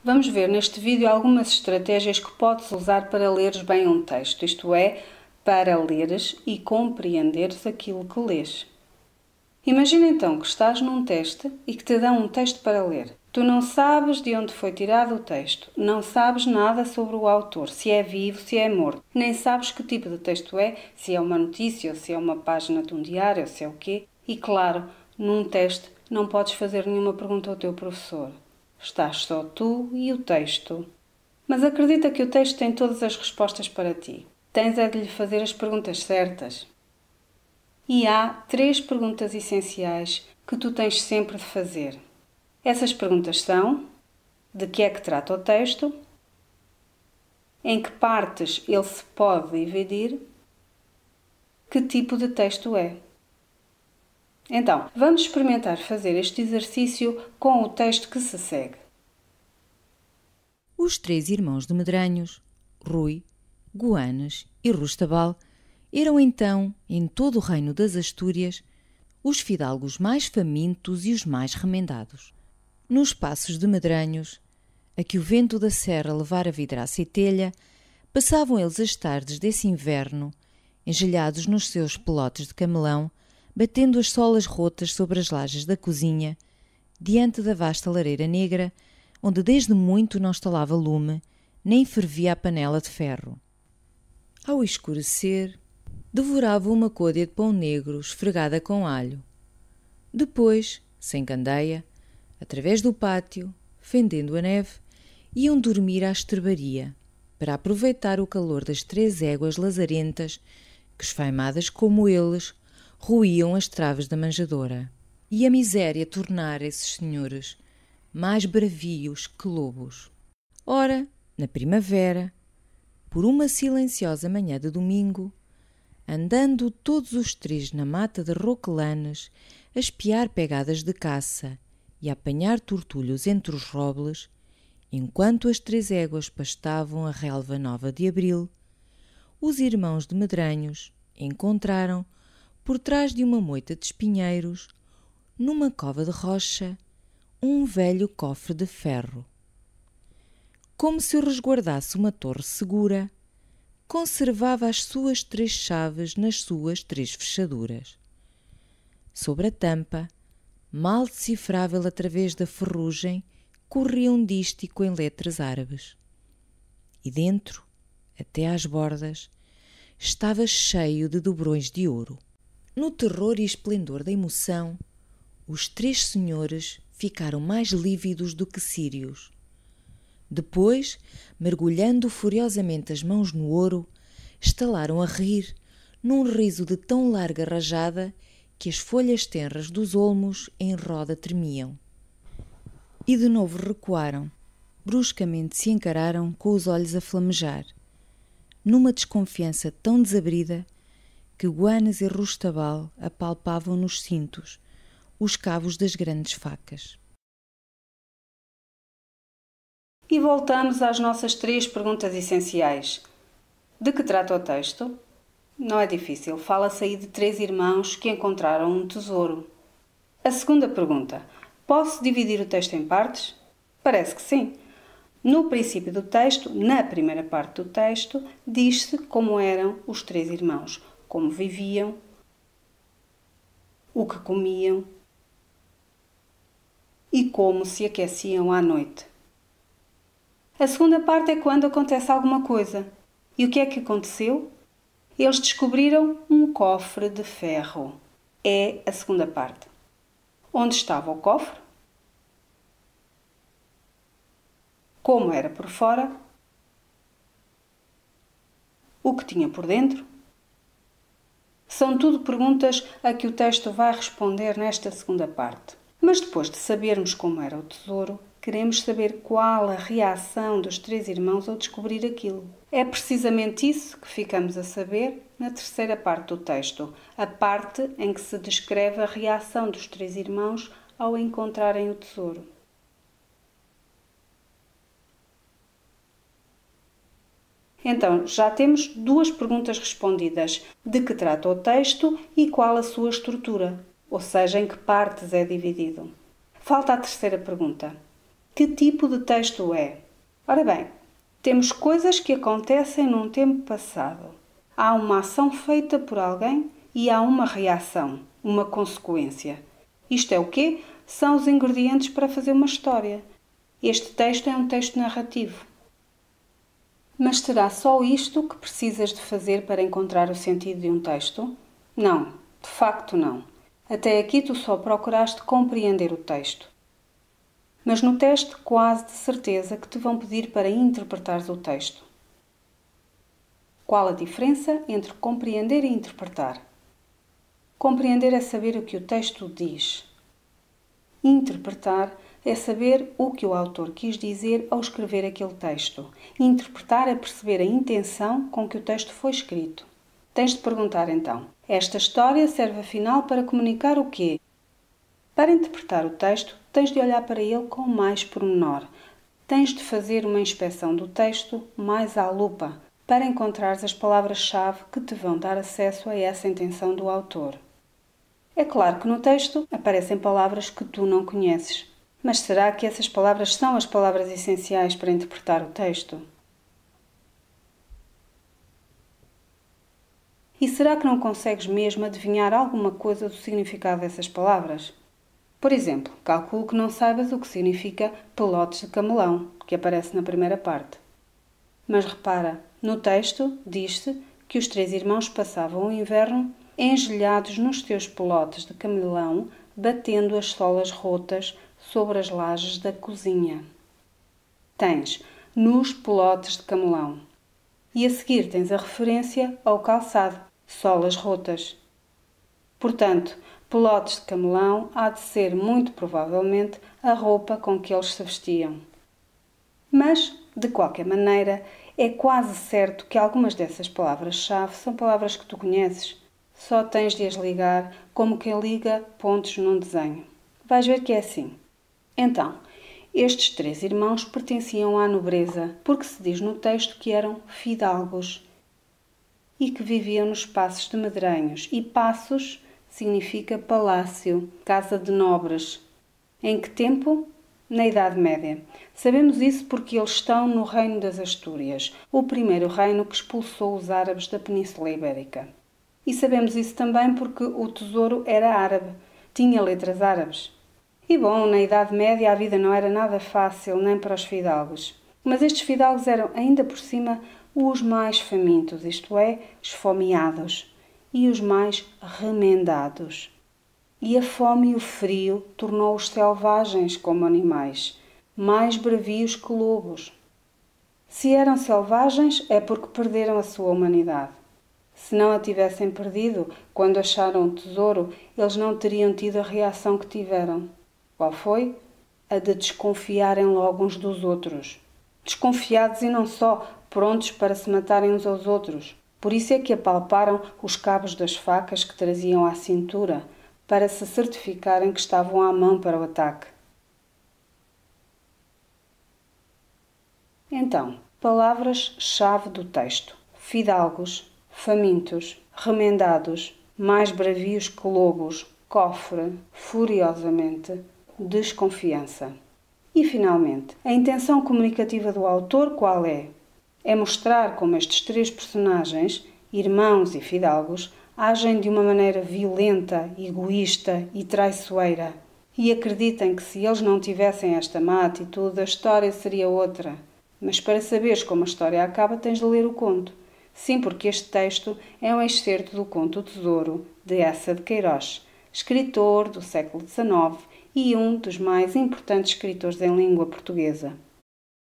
Vamos ver neste vídeo algumas estratégias que podes usar para leres bem um texto, isto é, para leres e compreenderes aquilo que lês. Imagina então que estás num teste e que te dão um texto para ler. Tu não sabes de onde foi tirado o texto, não sabes nada sobre o autor, se é vivo, se é morto, nem sabes que tipo de texto é, se é uma notícia ou se é uma página de um diário ou se é o quê. E claro, num teste não podes fazer nenhuma pergunta ao teu professor. Estás só tu e o texto. Mas acredita que o texto tem todas as respostas para ti. Tens é de lhe fazer as perguntas certas. E há 3 perguntas essenciais que tu tens sempre de fazer. Essas perguntas são: de que é que trata o texto? Em que partes ele se pode dividir? Que tipo de texto é? Então, vamos experimentar fazer este exercício com o texto que se segue. Os 3 irmãos de Medranhos, Rui, Goanes e Rustabal, eram então, em todo o reino das Astúrias, os fidalgos mais famintos e os mais remendados. Nos passos de Medranhos, a que o vento da serra levara vidraça e telha, passavam eles as tardes desse inverno, engelhados nos seus pelotes de camelão, batendo as solas rotas sobre as lajes da cozinha, diante da vasta lareira negra, onde desde muito não estalava lume, nem fervia a panela de ferro. Ao escurecer, devorava uma côdea de pão negro esfregada com alho. Depois, sem candeia, através do pátio, fendendo a neve, iam dormir à estrebaria, para aproveitar o calor das 3 éguas lazarentas que, esfaimadas como eles, roíam as traves da manjedoura. E a miséria tornara esses senhores mais bravios que lobos. Ora, na primavera, por uma silenciosa manhã de domingo, andando todos os 3 na mata de roquelanes, a espiar pegadas de caça e a apanhar tortulhos entre os robles, enquanto as 3 éguas pastavam a relva nova de abril, os irmãos de Medranhos encontraram, por trás de uma moita de espinheiros, numa cova de rocha, um velho cofre de ferro. Como se o resguardasse uma torre segura, conservava as suas 3 chaves nas suas 3 fechaduras. Sobre a tampa, mal decifrável através da ferrugem, corria um dístico em letras árabes. E dentro, até às bordas, estava cheio de dobrões de ouro. No terror e esplendor da emoção, os 3 senhores ficaram mais lívidos do que sírios. Depois, mergulhando furiosamente as mãos no ouro, estalaram a rir, num riso de tão larga rajada que as folhas tenras dos olmos em roda tremiam. E de novo recuaram, bruscamente se encararam com os olhos a flamejar, numa desconfiança tão desabrida que Goanes e Rustabal apalpavam nos cintos os cabos das grandes facas. E voltamos às nossas 3 perguntas essenciais. De que trata o texto? Não é difícil, fala-se aí de 3 irmãos que encontraram um tesouro. A segunda pergunta: posso dividir o texto em partes? Parece que sim. No princípio do texto, na primeira parte do texto, diz-se como eram os 3 irmãos, como viviam, o que comiam e como se aqueciam à noite. A segunda parte é quando acontece alguma coisa. E o que é que aconteceu? Eles descobriram um cofre de ferro. É a segunda parte. Onde estava o cofre? Como era por fora? O que tinha por dentro? São tudo perguntas a que o texto vai responder nesta segunda parte. Mas depois de sabermos como era o tesouro, queremos saber qual a reação dos 3 irmãos ao descobrir aquilo. É precisamente isso que ficamos a saber na terceira parte do texto, a parte em que se descreve a reação dos 3 irmãos ao encontrarem o tesouro. Então, já temos 2 perguntas respondidas: de que trata o texto e qual a sua estrutura, ou seja, em que partes é dividido. Falta a terceira pergunta: Que tipo de texto é? Ora bem, temos coisas que acontecem num tempo passado. Há uma ação feita por alguém e há uma reação, uma consequência. Isto é o quê? São os ingredientes para fazer uma história. Este texto é um texto narrativo. Mas será só isto que precisas de fazer para encontrar o sentido de um texto? Não, de facto não. Até aqui tu só procuraste compreender o texto. Mas no teste quase de certeza que te vão pedir para interpretares o texto. Qual a diferença entre compreender e interpretar? Compreender é saber o que o texto diz. Interpretar é saber o que o autor quis dizer ao escrever aquele texto. Interpretar é perceber a intenção com que o texto foi escrito. Tens de perguntar então, esta história serve afinal para comunicar o quê? Para interpretar o texto, tens de olhar para ele com mais pormenor. Tens de fazer uma inspeção do texto mais à lupa, para encontrares as palavras-chave que te vão dar acesso a essa intenção do autor. É claro que no texto aparecem palavras que tu não conheces. Mas será que essas palavras são as palavras essenciais para interpretar o texto? E será que não consegues mesmo adivinhar alguma coisa do significado dessas palavras? Por exemplo, calculo que não saibas o que significa pelotes de camelão, que aparece na primeira parte. Mas repara, no texto diz-se que os 3 irmãos passavam o inverno engelhados nos teus pelotes de camelão, batendo as solas rotas sobre as lajes da cozinha. Tens nos pelotes de camelão. E a seguir tens a referência ao calçado, solas rotas. Portanto, pelotes de camelão há de ser muito provavelmente a roupa com que eles se vestiam. Mas, de qualquer maneira, é quase certo que algumas dessas palavras-chave são palavras que tu conheces. Só tens de as ligar como quem liga pontos num desenho. Vais ver que é assim. Então, estes 3 irmãos pertenciam à nobreza, porque se diz no texto que eram fidalgos e que viviam nos passos de Medranhos. E passos significa palácio, casa de nobres. Em que tempo? Na Idade Média. Sabemos isso porque eles estão no Reino das Astúrias, o primeiro reino que expulsou os árabes da Península Ibérica. E sabemos isso também porque o tesouro era árabe, tinha letras árabes. E bom, na Idade Média a vida não era nada fácil nem para os fidalgos. Mas estes fidalgos eram ainda por cima os mais famintos, isto é, esfomeados, e os mais remendados. E a fome e o frio tornou-os selvagens como animais, mais bravios que lobos. Se eram selvagens é porque perderam a sua humanidade. Se não a tivessem perdido, quando acharam o tesouro, eles não teriam tido a reação que tiveram. Qual foi? A de desconfiarem logo uns dos outros. Desconfiados e não só, prontos para se matarem uns aos outros. Por isso é que apalparam os cabos das facas que traziam à cintura, para se certificarem que estavam à mão para o ataque. Então, palavras-chave do texto: fidalgos, famintos, remendados, mais bravios que lobos, cofre, furiosamente, desconfiança. E, finalmente, a intenção comunicativa do autor qual é? É mostrar como estes 3 personagens, irmãos e fidalgos, agem de uma maneira violenta, egoísta e traiçoeira. E acreditem que se eles não tivessem esta má atitude, a história seria outra. Mas para saberes como a história acaba, tens de ler o conto. Sim, porque este texto é um excerto do conto O Tesouro, de Eça de Queiroz, escritor do século XIX e um dos mais importantes escritores em língua portuguesa.